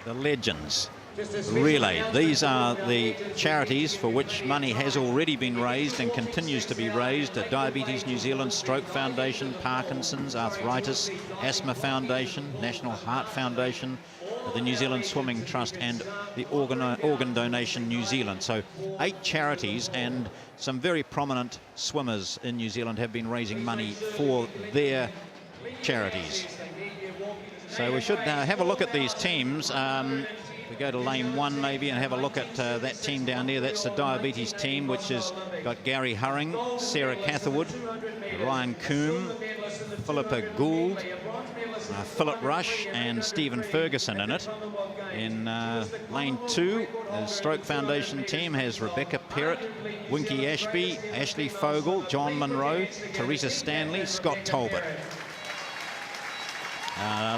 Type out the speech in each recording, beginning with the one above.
the Legends relay. These are the charities for which money has already been raised and continues to be raised. Diabetes New Zealand, Stroke Foundation, Parkinson's, Arthritis, Asthma Foundation, National Heart Foundation, the New Zealand Swimming Trust, and the Organ Donation New Zealand. So 8 charities, and some very prominent swimmers in New Zealand have been raising money for their charities. So we should have a look at these teams. We go to lane 1 maybe and have a look at that team down there. That's the diabetes team, which has got Gary Hurring, Sarah Catherwood, Ryan Coombe, Philippa Gould, Philip Rush and Stephen Ferguson in it. In lane 2, the Stroke Foundation team has Rebecca Perrott, Winky Ashby, Ashley Fogel, John Munro, Teresa Stanley, Scott Talbot.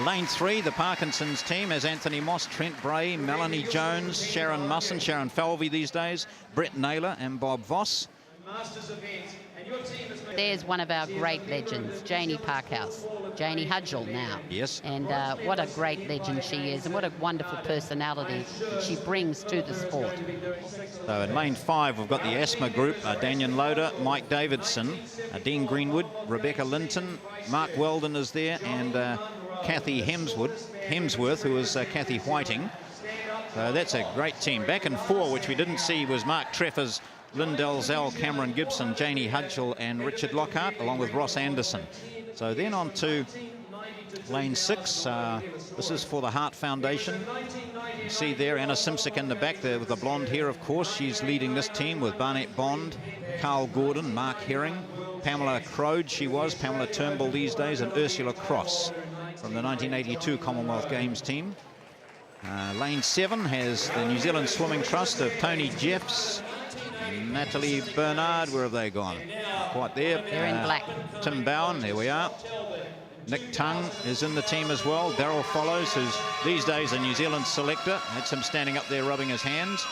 Lane 3, the Parkinson's team has Anthony Moss, Trent Bray, Melanie Jones, Sharon Musson, Sharon Falvey these days, Brett Naylor and Bob Voss. There's one of our great legends, Janie Parkhouse, Janie Hudgell now. Yes. And what a great legend she is, and what a wonderful personality she brings to the sport. So in lane 5, we've got the asthma group, Daniel Loader, Mike Davidson, Dean Greenwood, Rebecca Linton, Mark Weldon is there, and Kathy Hemsworth, who is Kathy Whiting. So that's a great team. Back in 4, which we didn't see, was Mark Treffers, Lynn Dalzell, Cameron Gibson, Janie Hudgell and Richard Lockhart, along with Ross Anderson. So then on to lane 6. This is for the Heart Foundation. You see there Anna Simsick in the back there with the blonde hair, of course. She's leading this team with Barnett Bond, Carl Gordon, Mark Herring, Pamela Crode, she was, Pamela Turnbull these days, and Ursula Cross from the 1982 Commonwealth Games team. Lane 7 has the New Zealand Swimming Trust of Tony Jeffs, Natalie Bernard. Where have they gone? Quite there. They're in black. Tim Bowen, there we are. Nick Tung is in the team as well. Darryl Follows, who's these days a New Zealand selector. That's him standing up there rubbing his hands.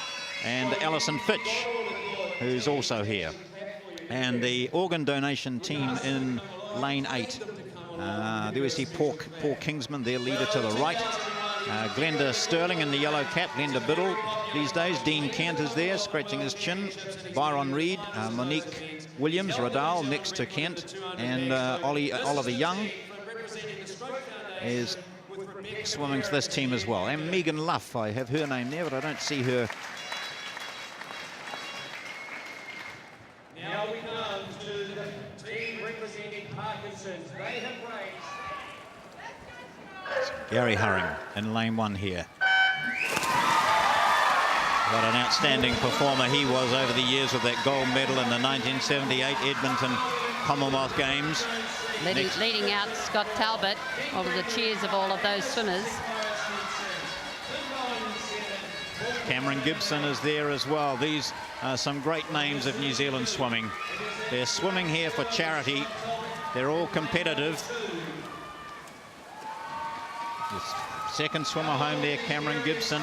And Alison Fitch, who's also here. And the organ donation team in lane 8. There we see Paul Kingsman, their leader to the right. Glenda Sterling in the yellow cap, Glenda Biddle these days. Dean Kent is there, scratching his chin. Byron Reid, Monique Williams, Radal next to Kent, and Oliver Young is swimming to this team as well. And Megan Luff, I have her name there, but I don't see her. Now we come to the team representing Parkinson's. They have raised. Gary Hurring in lane 1 here. What an outstanding performer he was over the years with that gold medal in the 1978 Edmonton Commonwealth Games. Leading out Scott Talbot, over the cheers of all of those swimmers. Cameron Gibson is there as well. These are some great names of New Zealand swimming. They're swimming here for charity. They're all competitive. Second swimmer home there, Cameron Gibson.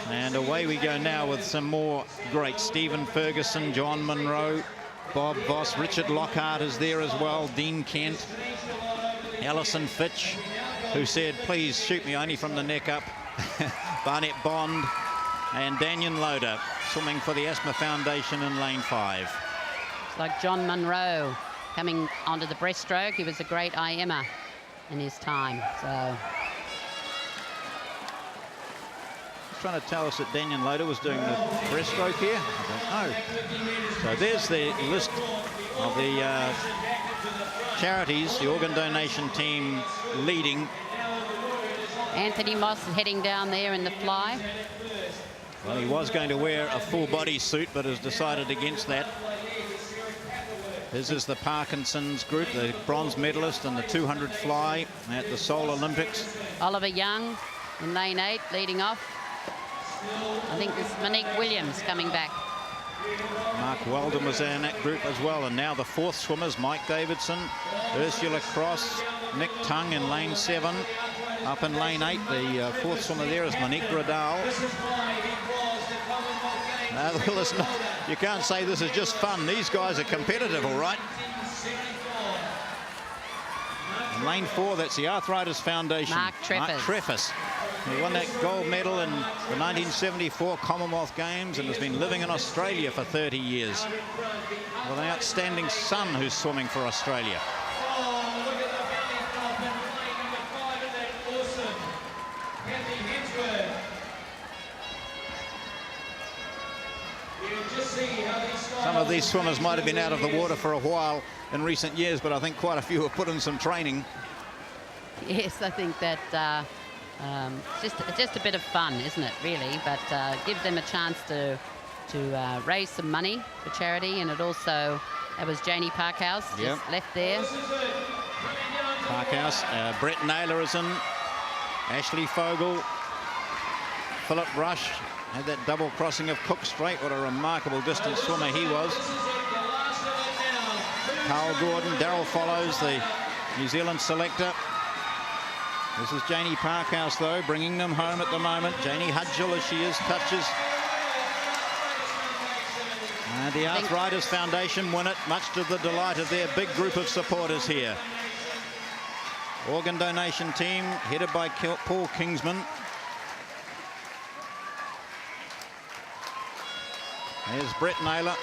And away we go now with some more great. Stephen Ferguson, John Munro, Bob Voss, Richard Lockhart is there as well, Dean Kent, Alison Fitch, who said, please shoot me only from the neck up, Barnett Bond, and Daniel Loader swimming for the Asthma Foundation in lane 5. It's like John Munro coming onto the breaststroke. He was a great IMer in his time, so... Trying to tell us that Daniel Loader was doing the breaststroke here? I don't know. So there's the list of the charities, the organ donation team leading. Anthony Moss heading down there in the fly. Well, he was going to wear a full body suit, but has decided against that. This is the Parkinson's group, the bronze medalist in the 200 fly at the Seoul Olympics. Oliver Young in lane 8, leading off. I think this is Monique Williams coming back. Mark Weldon was in that group as well. And now the 4th swimmers, Mike Davidson, Ursula Cross, Nick Tung in lane 7. Up in lane 8, the 4th swimmer there is Monique Radal. Well, you can't say this is just fun. These guys are competitive, all right. In lane 4, that's the Arthritis Foundation. Mark Treffers. Mark Treffers. He won that gold medal in the 1974 Commonwealth Games and has been living in Australia for 30 years. With an outstanding son who's swimming for Australia. Oh, look at the belly flop and lane number 5 in that awesome Kathy Hensworth. You just see how these Some of these swimmers might have been out of the water for a while in recent years, but I think quite a few have put in some training. Yes, I think that just a bit of fun, isn't it, really? But give them a chance to raise some money for charity, and it also, that was Janie Parkhouse just left there. Parkhouse, Brett Naylor is in, Ashley Fogel, Philip Rush had that double crossing of Cook Strait. What a remarkable distance swimmer he was. Carl Gordon, Darryl Follows, the New Zealand selector. This is Janie Parkhouse, though, bringing them home at the moment. Janie Hudgell, as she is, touches. And the Arthritis Foundation win it, much to the delight of their big group of supporters here. Organ donation team headed by Paul Kingsman. There's Brett Naylor.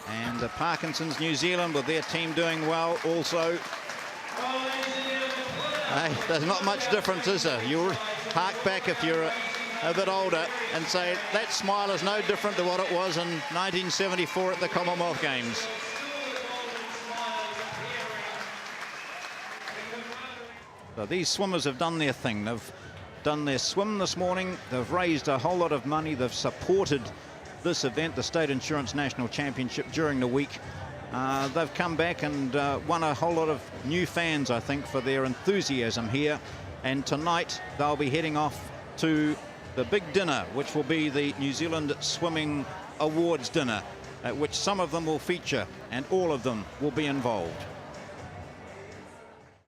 And the Parkinson's New Zealand with their team doing well also. Hey, there's not much difference, is there? You'll hark back if you're a bit older and say that smile is no different to what it was in 1974 at the Commonwealth Games. So these swimmers have done their thing. They've done their swim this morning. They've raised a whole lot of money. They've supported this event, the State Insurance National Championship, during the week. They've come back and won a whole lot of new fans, I think, for their enthusiasm here. And tonight they'll be heading off to the big dinner, which will be the New Zealand Swimming Awards dinner, at which some of them will feature and all of them will be involved.